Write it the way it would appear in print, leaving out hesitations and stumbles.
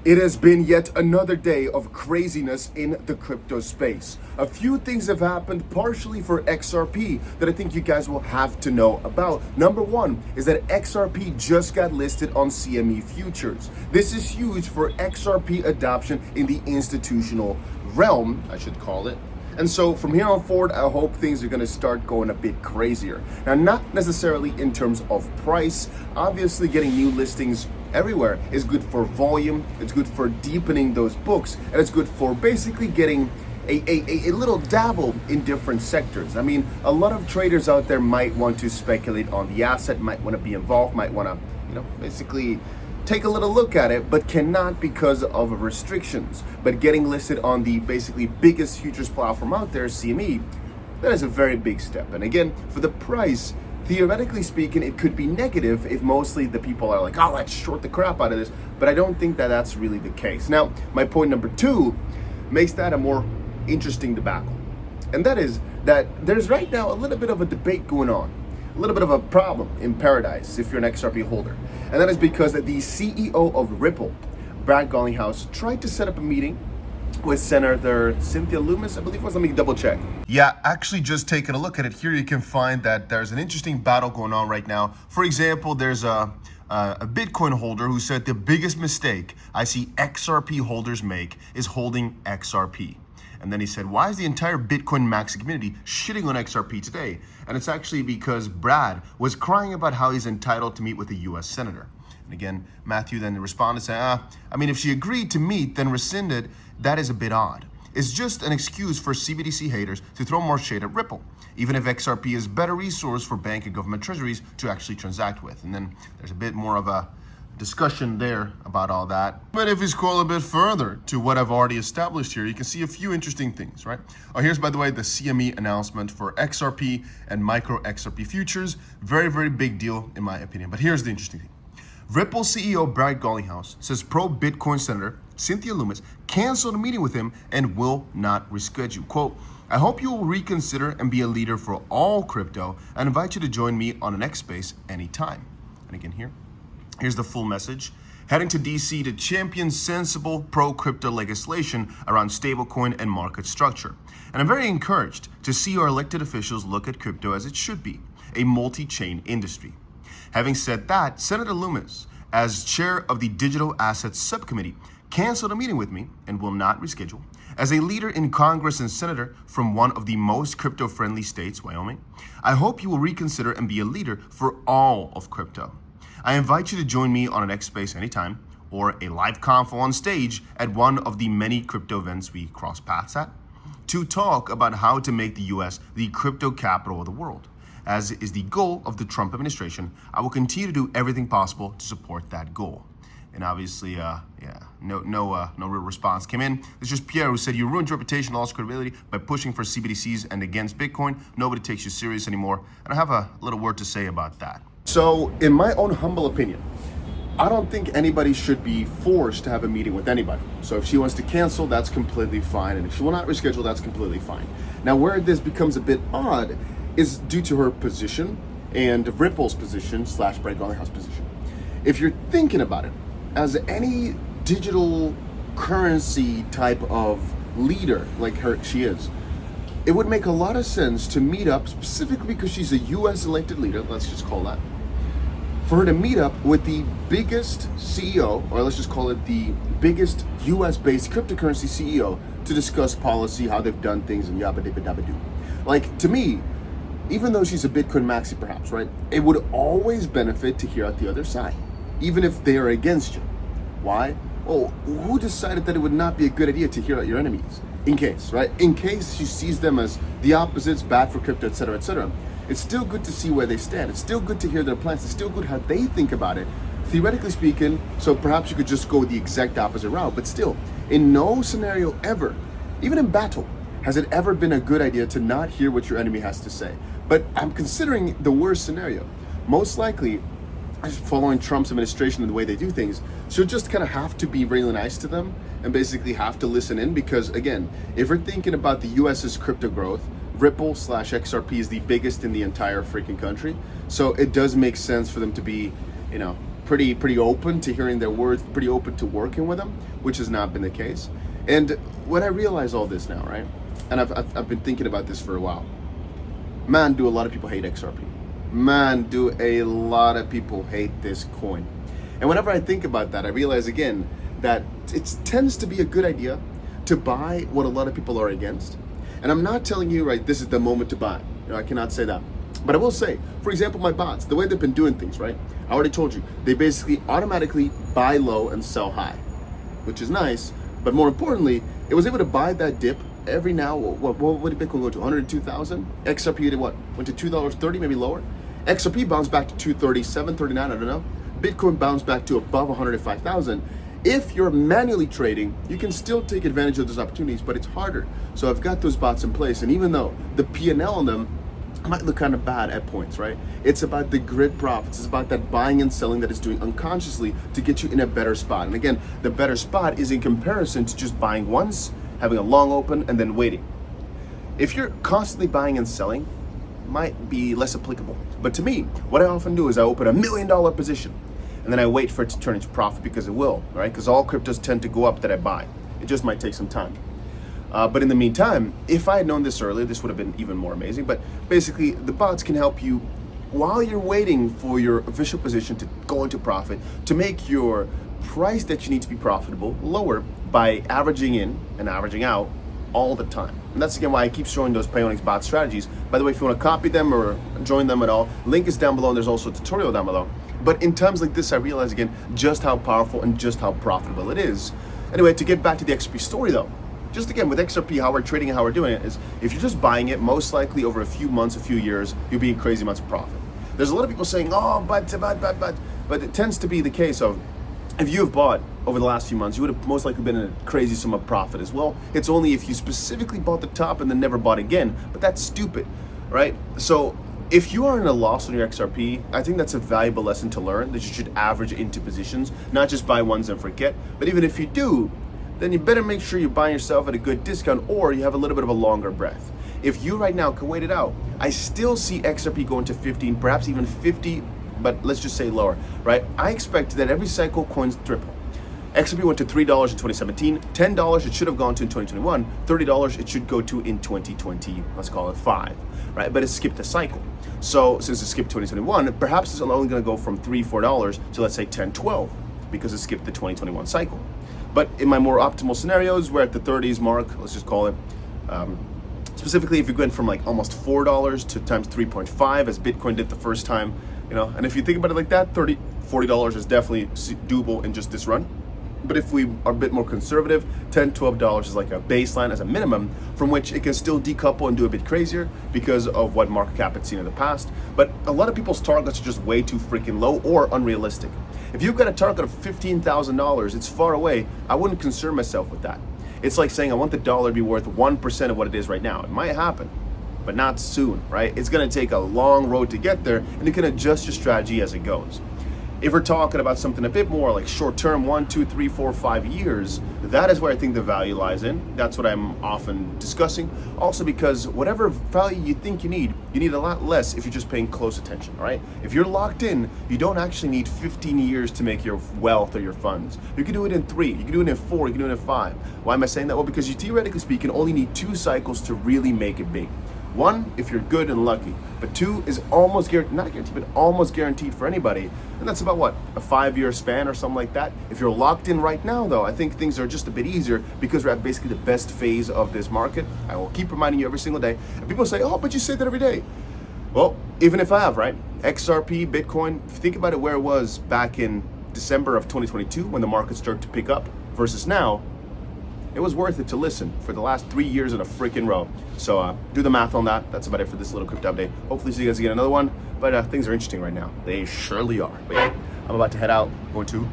It has been yet another day of craziness in the crypto space. A few things have happened partially for XRP that I think you guys will have to know about. Number one is that XRP just got listed on CME futures. This is huge for XRP adoption in the institutional realm, I should call it. And so from here on forward, I hope things are going to start going a bit crazier. Now, not necessarily in terms of price. Obviously, getting new listings everywhere is good for volume, it's good for deepening those books, and it's good for basically getting a little dabble in different sectors. I mean, a lot of traders out there might want to speculate on the asset, might want to be involved, might want to, basically take a little look at it, but cannot because of restrictions. But getting listed on the basically biggest futures platform out there, CME, that is a very big step. And again, for the price, theoretically speaking, it could be negative if mostly the people are like, oh, let's short the crap out of this. But I don't think that that's really the case. Now, my point number two makes that a more interesting debacle. And that is that there's right now a little bit of a debate going on, a little bit of a problem in paradise if you're an XRP holder. And that is because the CEO of Ripple, Brad Garlinghouse, tried to set up a meeting with Senator Cynthia Lummis, I believe it was. Let me double check. Yeah, actually just taking a look at it here, you can find that there's an interesting battle going on right now. For example, there's a Bitcoin holder who said the biggest mistake I see XRP holders make is holding XRP. And then he said, why is the entire Bitcoin maxi community shitting on XRP today? And it's actually because Brad was crying about how he's entitled to meet with a US senator. And again, Matthew then responded saying, if she agreed to meet, then rescinded, that is a bit odd. It's just an excuse for CBDC haters to throw more shade at Ripple, even if XRP is a better resource for bank and government treasuries to actually transact with. And then there's a bit more of a discussion there about all that. But if we scroll a bit further to what I've already established here, you can see a few interesting things, right? Oh, here's, by the way, the CME announcement for XRP and micro XRP futures. Very, very big deal in my opinion. But here's the interesting thing. Ripple CEO Brad Garlinghouse says pro-Bitcoin Senator Cynthia Lummis canceled a meeting with him and will not reschedule. Quote, I hope you will reconsider and be a leader for all crypto and invite you to join me on an X Space anytime. And again, here's the full message. Heading to DC to champion sensible pro-crypto legislation around stablecoin and market structure. And I'm very encouraged to see our elected officials look at crypto as it should be, a multi-chain industry. Having said that, Senator Lummis, as chair of the Digital Assets Subcommittee, canceled a meeting with me and will not reschedule. As a leader in Congress and senator from one of the most crypto-friendly states, Wyoming, I hope you will reconsider and be a leader for all of crypto. I invite you to join me on an X Space anytime or a live convo on stage at one of the many crypto events we cross paths at to talk about how to make the US the crypto capital of the world. As is the goal of the Trump administration, I will continue to do everything possible to support that goal. And obviously, no real response came in. It's just Pierre who said, you ruined your reputation and lost credibility by pushing for CBDCs and against Bitcoin. Nobody takes you serious anymore. And I have a little word to say about that. So in my own humble opinion, I don't think anybody should be forced to have a meeting with anybody. So if she wants to cancel, that's completely fine. And if she will not reschedule, that's completely fine. Now, where this becomes a bit odd is due to her position and Ripple's position / Brad Garlinghouse position. If you're thinking about it, as any digital currency type of leader like she is, it would make a lot of sense to meet up, specifically because she's a US elected leader, let's just call that, for her to meet up with the biggest CEO, or let's just call it the biggest US-based cryptocurrency CEO, to discuss policy, how they've done things, and 𝗕𝗓𝗓𝗓𝗓𝗓. Like, to me, even though she's a Bitcoin maxi perhaps, right, it would always benefit to hear out the other side, even if they are against you. Why? Well, who decided that it would not be a good idea to hear out your enemies? In case, right? In case she sees them as the opposites, bad for crypto, etc., etc. It's still good to see where they stand. It's still good to hear their plans. It's still good how they think about it, theoretically speaking. So perhaps you could just go the exact opposite route. But still, in no scenario ever, even in battle, has it ever been a good idea to not hear what your enemy has to say. But I'm considering the worst scenario. Most likely, following Trump's administration and the way they do things, she'll just kind of have to be really nice to them and basically have to listen in, because again, if we're thinking about the US's crypto growth, Ripple / XRP is the biggest in the entire freaking country. So it does make sense for them to be, pretty open to hearing their words, pretty open to working with them, which has not been the case. And when I realize all this now, right, and I've been thinking about this for a while, man, do a lot of people hate XRP. Man, do a lot of people hate this coin. And whenever I think about that, I realize again that it tends to be a good idea to buy what a lot of people are against. And I'm not telling you, right, this is the moment to buy. You know, I cannot say that. But I will say, for example, my bots, the way they've been doing things, right? I already told you, they basically automatically buy low and sell high, which is nice. But more importantly, it was able to buy that dip every now. What did Bitcoin go to? 102,000? XRP did what? Went to $2.30, maybe lower. XRP bounced back to 237, 39, I don't know. Bitcoin bounced back to above 105,000. If you're manually trading, you can still take advantage of those opportunities, but it's harder. So I've got those bots in place, and even though the P&L on them might look kind of bad at points, right? It's about the grid profits. It's about that buying and selling that it's doing unconsciously to get you in a better spot. And again, the better spot is in comparison to just buying once, having a long open, and then waiting. If you're constantly buying and selling, might be less applicable. But to me, what I often do is I open $1 million position, and then I wait for it to turn into profit, because it will, right? Because all cryptos tend to go up that I buy. It just might take some time. But in the meantime, if I had known this earlier, this would have been even more amazing. But basically, the bots can help you while you're waiting for your official position to go into profit, to make your price that you need to be profitable lower by averaging in and averaging out all the time. And that's again why I keep showing those Payonics bot strategies. By the way, if you want to copy them or join them at all, link is down below, and there's also a tutorial down below. But in times like this, I realize again just how powerful and just how profitable it is. Anyway, to get back to the XRP story though, just again with XRP, how we're trading and how we're doing it is, if you're just buying it, most likely over a few months, a few years, you'll be in crazy amounts of profit. There's a lot of people saying, oh, but it tends to be the case of, if you have bought over the last few months, you would have most likely been in a crazy sum of profit as well. It's only if you specifically bought the top and then never bought again, but that's stupid, right? So if you are in a loss on your XRP, I think that's a valuable lesson to learn, that you should average into positions, not just buy ones and forget. But even if you do, then you better make sure you're buying yourself at a good discount, or you have a little bit of a longer breath. If you right now can wait it out, I still see XRP going to 15, perhaps even 50, but let's just say lower, right? I expect that every cycle coins triple. XRP went to $3 in 2017, $10 it should have gone to in 2021, $30 it should go to in 2020, let's call it 5, right? But it skipped a cycle. So since it skipped 2021, perhaps it's only gonna go from $3, $4 to let's say 10, 12, because it skipped the 2021 cycle. But in my more optimal scenarios, we're at the 30s mark, let's just call it. Specifically, if you're going from like almost $4 to times 3.5, as Bitcoin did the first time, you know, and if you think about it like that, $30, $40 is definitely doable in just this run. But if we are a bit more conservative, $10, $12 is like a baseline as a minimum from which it can still decouple and do a bit crazier because of what market cap it's seen in the past. But a lot of people's targets are just way too freaking low or unrealistic. If you've got a target of $15,000, it's far away. I wouldn't concern myself with that. It's like saying I want the dollar to be worth 1% of what it is right now. It might happen, but not soon, right? It's gonna take a long road to get there, and you can adjust your strategy as it goes. If we're talking about something a bit more like short term, 1, 2, 3, 4, 5 years, that is where I think the value lies in. That's what I'm often discussing. Also because whatever value you think you need a lot less if you're just paying close attention, right? If you're locked in, you don't actually need 15 years to make your wealth or your funds. You can do it in 3, you can do it in 4, you can do it in 5. Why am I saying that? Well, because you theoretically speaking only need 2 cycles to really make it big. 1, if you're good and lucky, but 2 is almost guaranteed, not guaranteed, but almost guaranteed for anybody. And that's about what, a 5-year span or something like that. If you're locked in right now though, I think things are just a bit easier because we're at basically the best phase of this market. I will keep reminding you every single day. And people say, oh, but you say that every day. Well, even if I have, right? XRP, Bitcoin, if you think about it where it was back in December of 2022 when the market started to pick up versus now, it was worth it to listen for the last 3 years in a freaking row. So do the math on that. That's about it for this little crypto update. Hopefully see you guys again another one. But things are interesting right now. They surely are. But yeah, I'm about to head out, going to